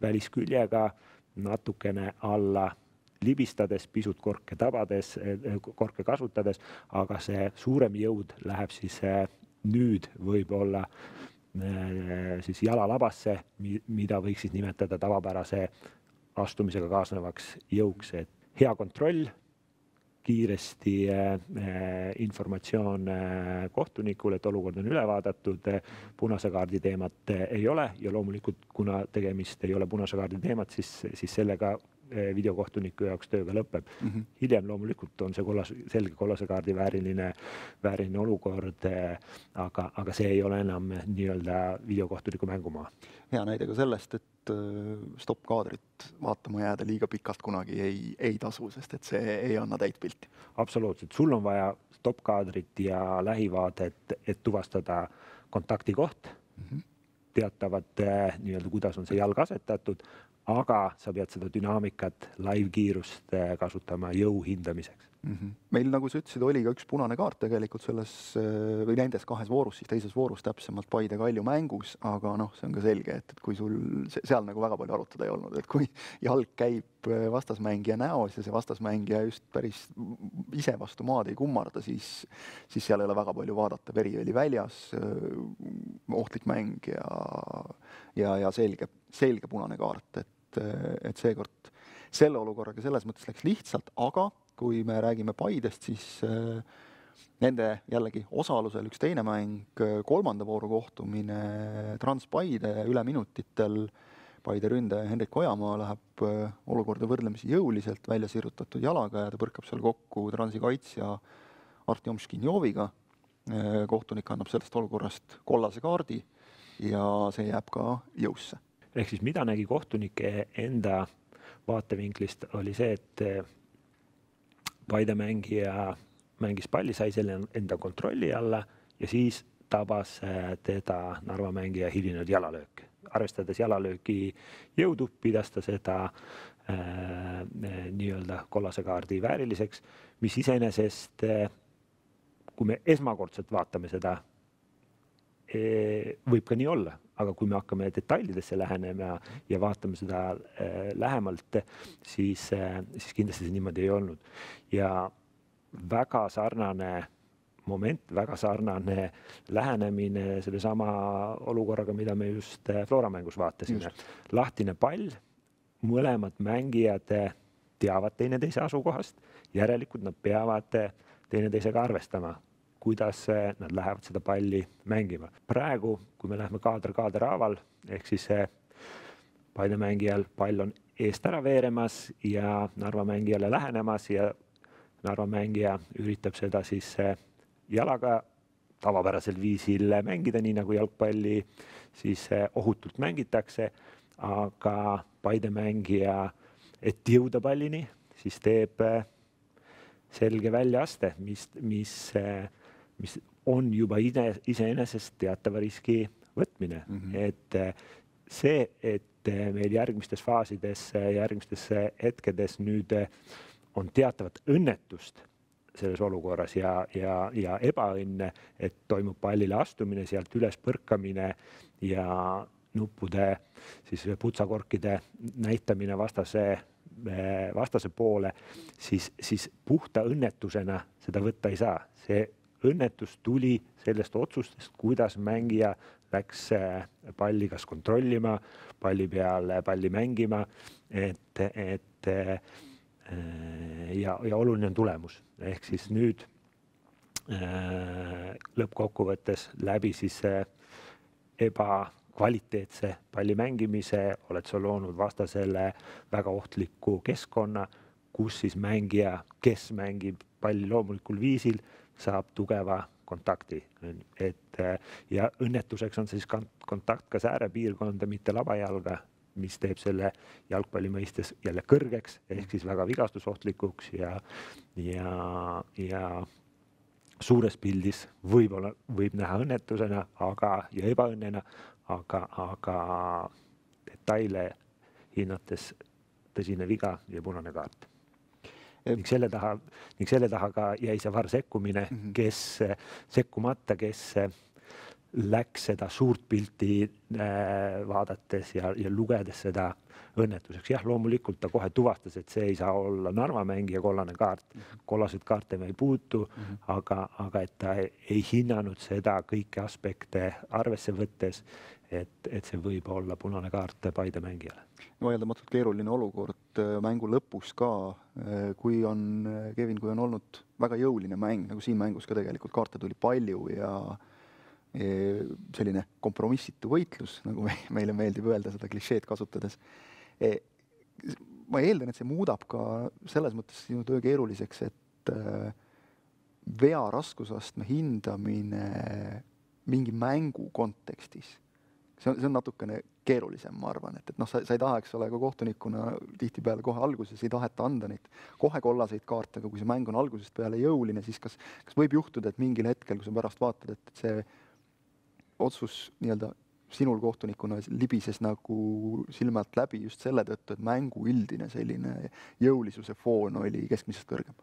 välisküljega natukene alla libistades, pisut korke tabades, korke kasutades, aga see suurem jõud läheb siis nüüd võib-olla siis jalalabasse, mida võiks siis nimetada tavapärase astumisega kaasnevaks jõuks. Et hea kontroll, kiiresti informatsioon kohtunikule, et olukord on üle vaadatud, punase kaardi teemat ei ole ja loomulikult, kuna tegemist ei ole punase kaardi teemat, siis sellega videokohtuniku jaoks tööga lõpeb. Hiljem loomulikult on see selge kollase kaardi vääriline olukord, aga see ei ole enam nii-öelda videokohtuniku mängumaa. Hea näide ka sellest, et stopp-kaadrit vaatama jääda liiga pikalt kunagi ei tasu, sest et see ei anna täit pilti. Absoluutselt. Sul on vaja stopp-kaadrit ja lähivaadet, et tuvastada kontaktikoht, teatavad nii-öelda, kuidas on see jalg asetatud, aga sa pead seda dünaamikat, live-kiirust kasutama jõu hindamiseks. Meil, nagu sa ütlesid, oli ka üks punane kaart tegelikult selles või nendes kahes voorus, siis teises voorus täpsemalt Paide Kalju mängus, aga see on ka selge, et kui sul seal nagu väga palju arutada ei olnud, et kui jalg käib vastasmängija näos ja see vastasmängija just päris ise vastu maad ei kummarda, siis seal ei ole väga palju vaadata, veri oli väljas, ohtlik mäng ja selge punane kaart, et seekord selle olukorraga selles mõttes läks lihtsalt, aga kui me räägime Paidest, siis nende jällegi osalusel üks teine mäng, kolmanda vooru kohtumine Trans-Paide üle minutitel, Paide ründaja Henrik Ojamaa läheb olukorda võrdlemisi jõuliselt välja sirutatud jalaga ja ta põrkab seal kokku Transi kaitsja Artjom Škinjoviga. Kohtunik annab sellest olukorrast kollase kaardi ja see jääb ka jõusse. Ehk siis mida nägi kohtunike enda vaatevinklist oli see, et Paide mängija mängis palli, sai selle enda kontrolli alla ja siis tabas teda Narva mängija hilinenud jalalöök. Arvestades jalalööki jõudu, pidas ta seda nii-öelda kollase kaardi vääriliseks, mis iseenesest, kui me esmakordselt vaatame seda, võib ka nii olla, aga kui me hakkame detailidesse lähenema ja vaatame seda lähemalt, siis kindlasti see niimoodi ei olnud. Ja väga sarnane moment, väga sarnane lähenemine selle sama olukorraga, mida me just Flora mängus vaatasime. Lahtine pall, mõlemad mängijad teavad teineteise asukohast, järelikult nad peavad teineteisega arvestama, kuidas nad lähevad seda palli mängima. Praegu, kui me läheme kaader haaval, ehk siis Paide mängijal pall on eest ära veeremas ja Narva mängijale lähenemas ja Narva mängija üritab seda siis jalaga tavapärasel viisil mängida, nii nagu jalgpalli siis ohutult mängitakse, aga Paide mängija, et jõuda pallini, siis teeb selge väljaaste, mis on juba iseenesest teatava riski võtmine. Et see, et meil järgmistes faasides, järgmistes hetkedes nüüd on teatavat õnnetust selles olukorras ja ebaõnne, et toimub pallile astumine, sealt üles põrkamine ja nuppude, siis putsakorkide näitamine vastase poole, siis puhta õnnetusena seda võtta ei saa. See õnnetus tuli sellest otsustest, kuidas mängija läks palli kas kontrollima, palli peal palli mängima, et ja oluline on tulemus, ehk siis nüüd lõppkokkuvõttes läbi siis ebakvaliteetse palli mängimise oled sa loonud vastasele väga ohtliku keskkonna, kus siis mängija, kes mängib palli loomulikul viisil, saab tugeva kontakti. Ja õnnetuseks on siis kontakt ka säärepiirkonda, mitte labajalga, mis teeb selle jalgpalli mõistes jälle kõrgeks, ehk siis väga vigastusohtlikuks ja suures pildis võib näha õnnetusena ja ebaõnnena, aga detaile hinnates tõsine viga ja punane kaart. Ning selle taha ka jäi see VAR sekkumine, kes sekkumata, kes läks seda suurt pilti vaadates ja lugedes seda õnnetuseks. Jah, loomulikult ta kohe tuvastas, et see ei saa olla Narva mängija kollane kaart. Kollased kaarte me ei puutu, aga et ta ei hinnanud seda kõiki aspekte arvesse võttes, et see võib olla punane kaart Paide mängijale. Vaieldamatult keeruline olukord mängu lõpus ka, kui on olnud väga jõuline mäng, nagu siin mängus ka tegelikult kaarte tuli palju ja selline kompromissitu võitlus, nagu meile meeldib öelda seda klišeed kasutades. Ma eeldan, et see muudab ka selles mõttes sinu töö keeruliseks, et vea raskusastme hindamine mingi mängu kontekstis. See on natukene keerulisem, ma arvan, et sa ei taha, eks ole, ka kohtunikuna tihtipeale kohe alguses ei taheta anda neid kohe kollaseid kaarte, aga kui see mäng on algusest peale jõuline, siis kas võib juhtuda, et mingil hetkel, kui sa pärast vaatad, et see otsus sinul kohtunikuna libises nagu silmalt läbi just selle tõttu, et mängu üldine selline jõulisuse foon oli keskmisest kõrgem?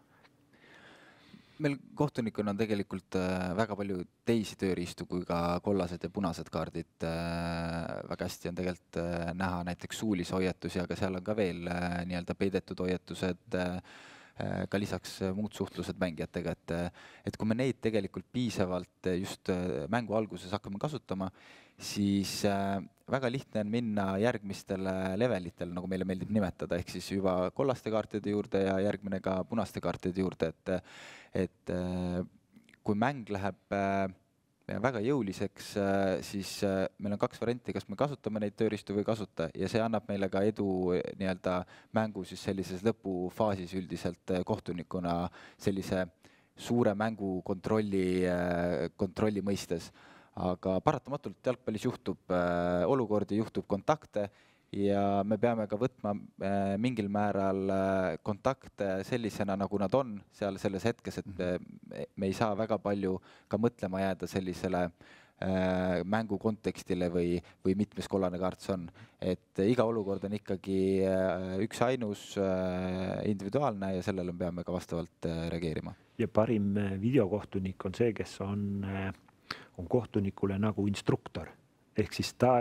Meil kohtunikuna on tegelikult väga palju teisi tööriistu kui ka kollased ja punased kaardid. Väga hästi on tegelikult näha näiteks suulisi hoiatusi, aga seal on ka veel peidetud hoiatused, ka lisaks muud suhtlused mängijatega. Et kui me neid tegelikult piisavalt just mängu alguses hakkame kasutama, siis väga lihtne on minna järgmistele levelitele, nagu meile meeldib nimetada, ehk siis juba kollaste kaartide juurde ja järgmine ka punaste kaartide juurde, et kui mäng läheb väga jõuliseks, siis meil on kaks varianti, kas me kasutame neid tööriistu või kasuta ja see annab meile ka edu mängu siis sellises lõpufaasis üldiselt kohtunikuna sellise suure mängu kontrolli mõistes. Aga paratamatult jalgpallis juhtub olukordi, juhtub kontakte ja me peame ka võtma mingil määral kontakte sellisena, nagu nad on seal selles hetkes, et me ei saa väga palju ka mõtlema jääda sellisele mängu kontekstile või mitmes kollane kaart see on. Et iga olukord on ikkagi üks ainus individuaalne ja sellele peame ka vastavalt reageerima. Ja parim videokohtunik on see, kes on kohtunikule nagu instruktor. Ehk siis ta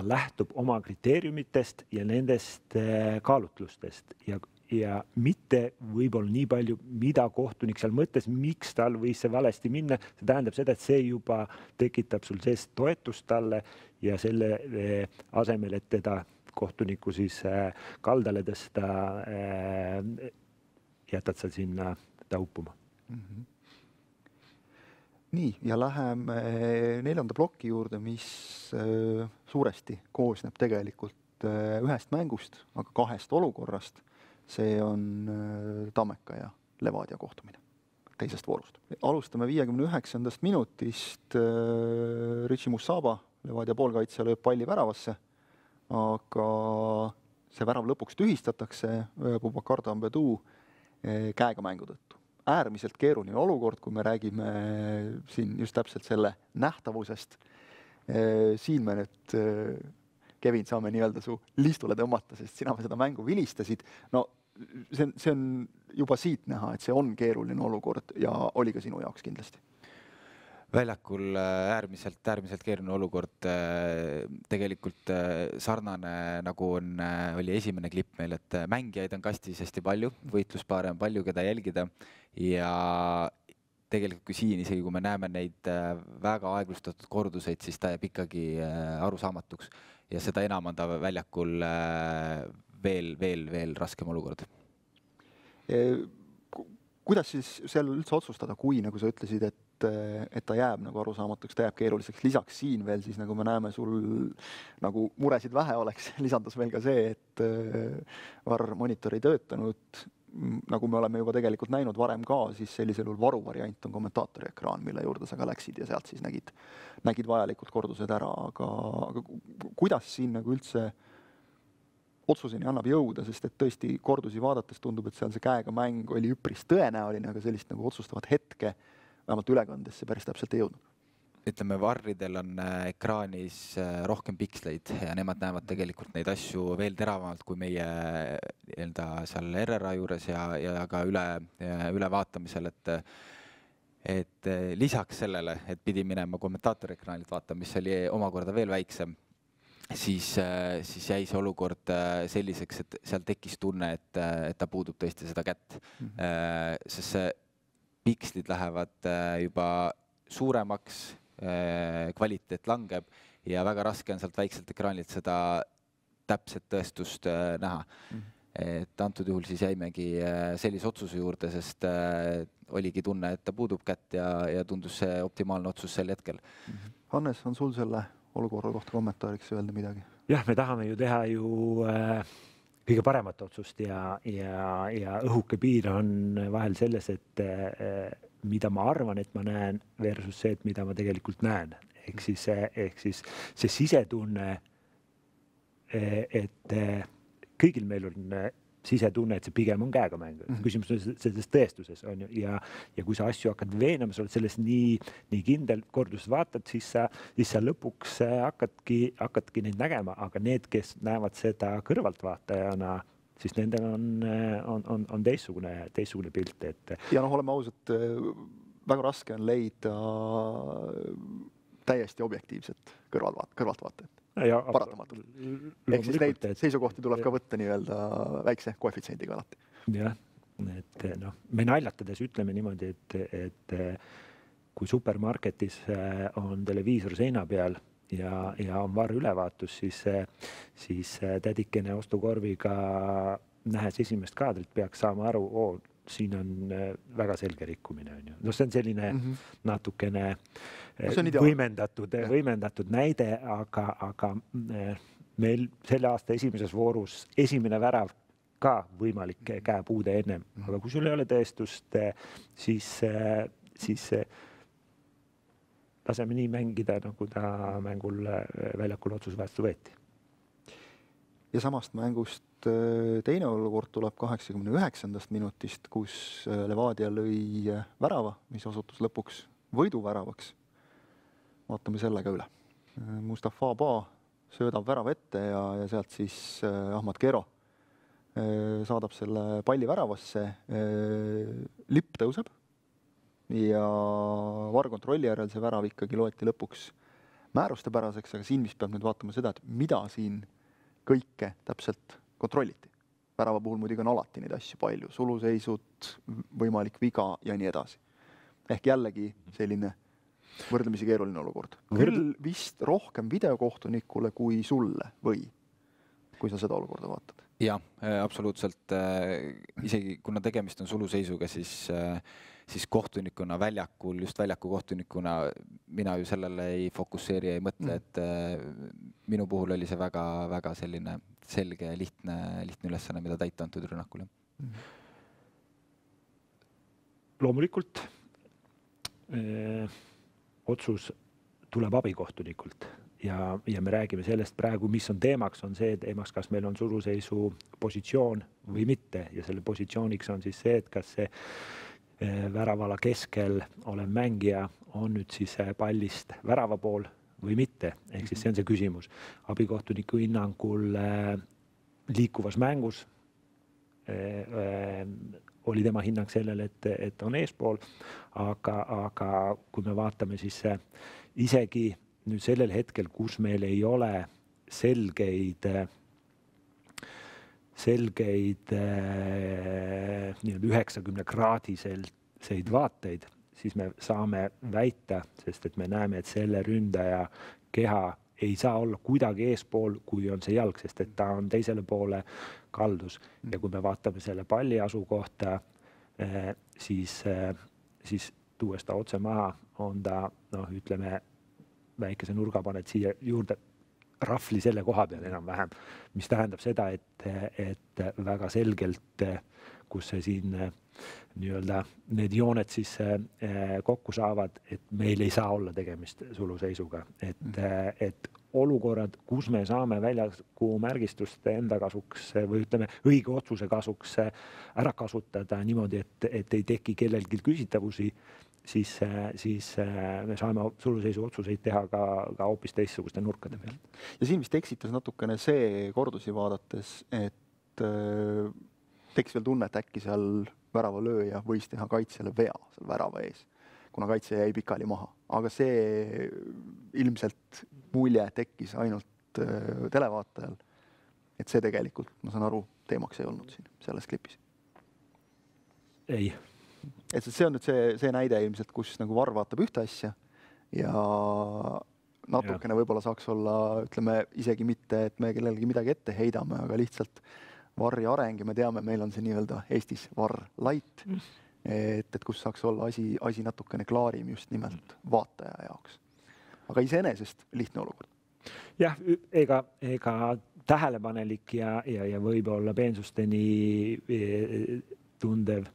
lähtub oma kriteeriumitest ja nendest kaalutlustest ja mitte võib-olla nii palju, mida kohtunik seal mõtles, miks tal võis see valesti minna. See tähendab seda, et see juba tekitab sul seest toetust talle ja selle asemel, et teda kohtuniku siis kaldale tõsta, jätad sa sinna taupuma. Nii, ja läheme 4. ploki juurde, mis suuresti koosneb tegelikult ühest mängust, aga 2 olukorrast. See on Tammeka ja Levadia kohtumine teisest voorust. Alustame 59. minutist. Richie Musaba, Levadia poolkaitsja, lööb palli väravasse, aga see värav lõpuks tühistatakse Boubacar Tambedou käega mängu tõttu. Äärmiselt keeruline olukord, kui me räägime siin just täpselt selle nähtavusest. Siin me nüüd, Kevin, saame nii-öelda su liistule tõmmata, sest sina seda mängu vilistasid. No see on juba siit näha, et see on keeruline olukord ja oli ka sinu jaoks kindlasti. Väljakul äärmiselt keeruline olukord, tegelikult sarnane, nagu oli esimene klipp meil, et mängijaid on kastis hästi palju, võitluspaare on palju, keda jälgida ja tegelikult kui siin, isegi kui me näeme neid väga aeglustatud korduseid, siis ta jääb ikkagi arusaamatuks ja seda enam on ta väljakul veel raskem olukord. Kuidas siis seal üldse otsustada, kui nagu sa ütlesid, et ta jääb nagu arusaamatuks, ta jääb keeruliseks, lisaks siin veel siis nagu me näeme sul nagu muresid vähe oleks, lisandus veel ka see, et VAR monitor ei töötanud, nagu me oleme juba tegelikult näinud varem ka, siis sellisel juhul varuvariant on kommentaatori ekraan, mille juurde sa ka läksid ja sealt siis nägid vajalikud kordused ära, aga kuidas siin nagu üldse otsuseni annab jõuda, sest et tõesti kordusi vaadates tundub, et seal see käega mäng oli üpris tõenäoline, aga sellist nagu otsustavat hetke vähemalt ülekandesse päris täpselt ei jõudnud. Ütleme, varridel on ekraanis rohkem piksleid ja nemad näevad tegelikult neid asju veel teravamalt kui meie seal RRA juures ja ka üle vaatamisel, et lisaks sellele, et pidi minema kommentaatori ekraanilt vaatama, mis oli omakorda veel väiksem, siis jäi see olukord selliseks, et seal tekkis tunne, et ta puudub tõesti seda kätt. Sest see pikslid lähevad juba suuremaks, kvaliteet langeb ja väga raske on sealt väikselt ekraanilt seda täpset tõestust näha. Et antud juhul siis jäimegi sellise otsuse juurde, sest oligi tunne, et ta puudub kätt ja tundus see optimaalne otsus sel hetkel. Hannes, on sul selle olukorra kohta kommentaariks öelda midagi? Jah, me tahame ju teha kõige paremat otsust ja õhuke piir on vahel selles, et mida ma arvan, et ma näen versus see, et mida ma tegelikult näen. Ehk siis see sisetunne, et kõigil meil on sisetunne, et see pigem on käega mäng. Küsimus on selles tõestuses. On ju, ja kui sa asju hakkad veenama, sa oled selles nii kindel, kordus vaatad, siis sa lõpuks hakkadki neid nägema, aga need, kes näevad seda kõrvaltvaatajana, siis nendel on teistsugune pilt. Ja oleme ausad, väga raske on leida täiesti objektiivset kõrvaltvaatajat. Paratamatult. Ehk siis neid seisukohti tuleb ka võtta nii-öelda väikse koefitsiendiga alati. Jah, et me naljatades ütleme niimoodi, et kui supermarketis on televiisor seina peal ja on VAR ülevaatus, siis tädikene ostukorviga nähes esimest kaadrit peaks saama aru, siin on väga selge rikkumine. See on selline natukene võimendatud näide, aga meil selle aasta esimeses voorus esimene värav ka võimalik käepuude ennem. Aga kui sul ei ole tõestust, siis laseme nii mängida, nagu ta mängul väljakul otsus vastu võeti. Ja samast mängust teine olukord tuleb 89. minutist, kus Levadia lõi värava, mis osutus lõpuks võiduväravaks. Vaatame selle ka üle. Mustafa Ba söödab värava ette ja sealt siis Ahmad Kero saadab selle palli väravasse. Lipp tõuseb ja VAR-kontrolli järel see värav ikkagi loeti lõpuks määrustepäraseks, aga siin vist peab nüüd vaatama seda, et mida siin kõike täpselt kontrolliti. Värava puhul muidugi on alati neid asju palju, suluseisud, võimalik viga ja nii edasi. Ehk jällegi selline võrdlemisi keeruline olukord. Küll vist rohkem videokohtunikule kui sulle või kui sa seda olukorda vaatad? Jah, absoluutselt. Isegi kuna tegemist on suluseisuga, siis kohtunikuna väljakul, just väljaku kohtunikuna mina ju sellele ei fokusseeri, ei mõtle, et minu puhul oli see väga selline selge ja lihtne ülesanne, mida täita antud rünnakule. Loomulikult otsus tuleb abikohtunikult ja me räägime sellest praegu, mis on teemaks, on see teemaks, kas meil on suruseisu positsioon või mitte ja selle positsiooniks on siis see, et kas see väravala keskel olev mängija on nüüd siis pallist värava pool või mitte. Ehk siis see on see küsimus. Abikohtuniku hinnangul liikuvas mängus oli tema hinnang sellele, et on eespool, aga kui me vaatame siis isegi nüüd sellel hetkel, kus meil ei ole selgeid 90-kraadiseid vaateid, siis me saame väita, sest et me näeme, et selle ründaja keha ei saa olla kuidagi eespool, kui on see jalg, sest et ta on teisele poole kaldus. Ja kui me vaatame selle palli asukohta, siis tuues ta otse maha, on ta, ütleme, väikese nurga paned siia juurde rahvli selle koha peal enam-vähem, mis tähendab seda, et väga selgelt, kus see siin nii-öelda need jooned siis kokku saavad, et meil ei saa olla tegemist suluseisuga. Et olukorrad, kus me saame väljaku märgistust enda kasuks või ütleme õige otsuse kasuks ära kasutada niimoodi, et ei teki kellelgi küsitavusi, siis me saame suluseisu otsuseid teha ka hoopis teistsuguste nurkade peal. Ja siin vist eksitas natukene see kordusi vaadates, et tekkis veel tunne, et äkki seal väravalööja võis teha kaitsjale vea seal värava ees, kuna kaitse jäi pikali maha. Aga see ilmselt mulje tekkis ainult televaatajal, et see tegelikult, ma saan aru, teemaks ei olnud siin selles klipis. Ei. Et see on nüüd see näide ilmselt, kus nagu VAR vaatab ühte asja ja natukene võib-olla saaks olla, ütleme, isegi mitte, et me kellelegi midagi ette heidame, aga lihtsalt VAR-i areng ja me teame, meil on see nii-öelda Eestis VAR light, et kus saaks olla asi natukene klaarim just nimelt vaataja jaoks. Aga iseenesest lihtne olukord. Jah, ega tähelepanelik ja võib-olla peensusteni tundev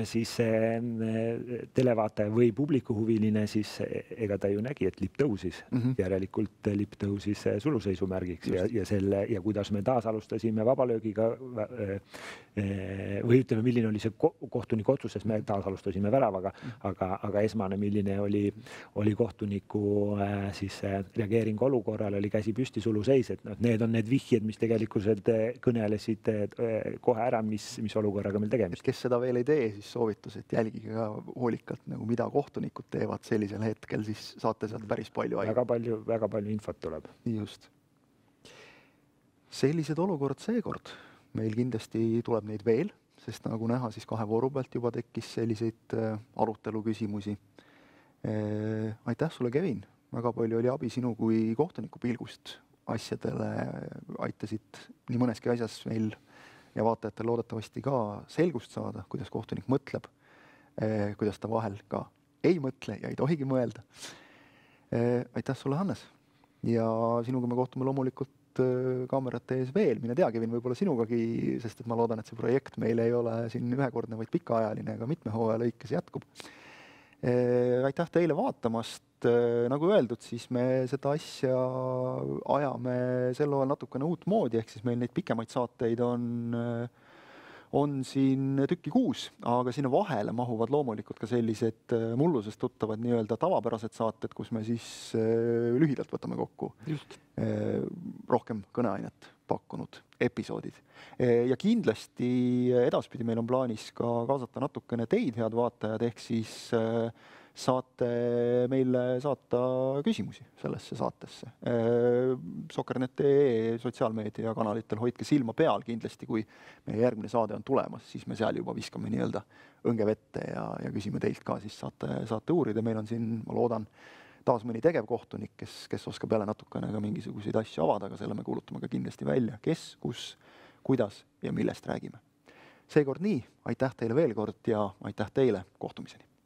siis televaataja või publiku huviline, siis ega ta ju nägi, et lipp tõusis. Järelikult lipp tõusis suluseisumärgiks ja kuidas me taas alustasime vabalöögiga või ütleme, milline oli see kohtuniku otsus, sest me taas alustasime väravaga, aga esmane, milline oli kohtuniku siis reageering olukorrale, oli käsi püsti suluseis, et need on need vihjed, mis tegelikult kõnelesid kohe ära, mis olukorraga meil tegemist. Kes seda veel ei tee, siis soovitus, et jälgige ka hoolikalt, nagu mida kohtunikud teevad sellisel hetkel, siis saate sealt päris palju aiu. Väga palju infot tuleb. Just. Sellised olukorrad seekord. Meil kindlasti tuleb neid veel, sest nagu näha, siis 2 vooru pealt juba tekkis selliseid arutelu küsimusi. Aitäh sulle, Kevin. Väga palju oli abi sinu kui kohtuniku pilgust asjadele. Aitasid nii mõneski asjas meil ja vaatajatel loodetavasti ka selgust saada, kuidas kohtunik mõtleb, kuidas ta vahel ka ei mõtle ja ei tohigi mõelda. Aitäh sulle, Hannes. Ja sinuga me kohtume loomulikult kaamerate ees veel. Mine tea, Kevin, võib-olla sinugagi, sest et ma loodan, et see projekt meil ei ole siin ühekordne, vaid pikaajaline, aga mitme hooaja lõikes jätkub. Aitäh teile vaatamast. Nagu öeldud, siis me seda asja ajame sel ajal natukene uut moodi, ehk siis meil neid pikemaid saateid on siin tükki 6, aga sinna vahele mahuvad loomulikult ka sellised mullusest tuttavad nii-öelda tavapärased saated, kus me siis lühidalt võtame kokku rohkem kõneainet pakkunud episoodid. Ja kindlasti edaspidi meil on plaanis ka kaasata natukene teid, head vaatajad, ehk siis saate meile saata küsimusi sellesse saatesse. Soccer.net sotsiaalmeedia kanalitel hoidke silma peal kindlasti, kui meie järgmine saade on tulemas, siis me seal juba viskame nii-öelda õnge vette ja küsime teilt ka, siis saate uurida. Meil on siin, ma loodan, taas mõni tegevkohtunik, kes oskab jälle natukene ka mingisuguseid asju avada, aga selle me kuulutame ka kindlasti välja, kes, kus, kuidas ja millest räägime. Seekord nii, aitäh teile veel kord ja aitäh teile, kohtumiseni!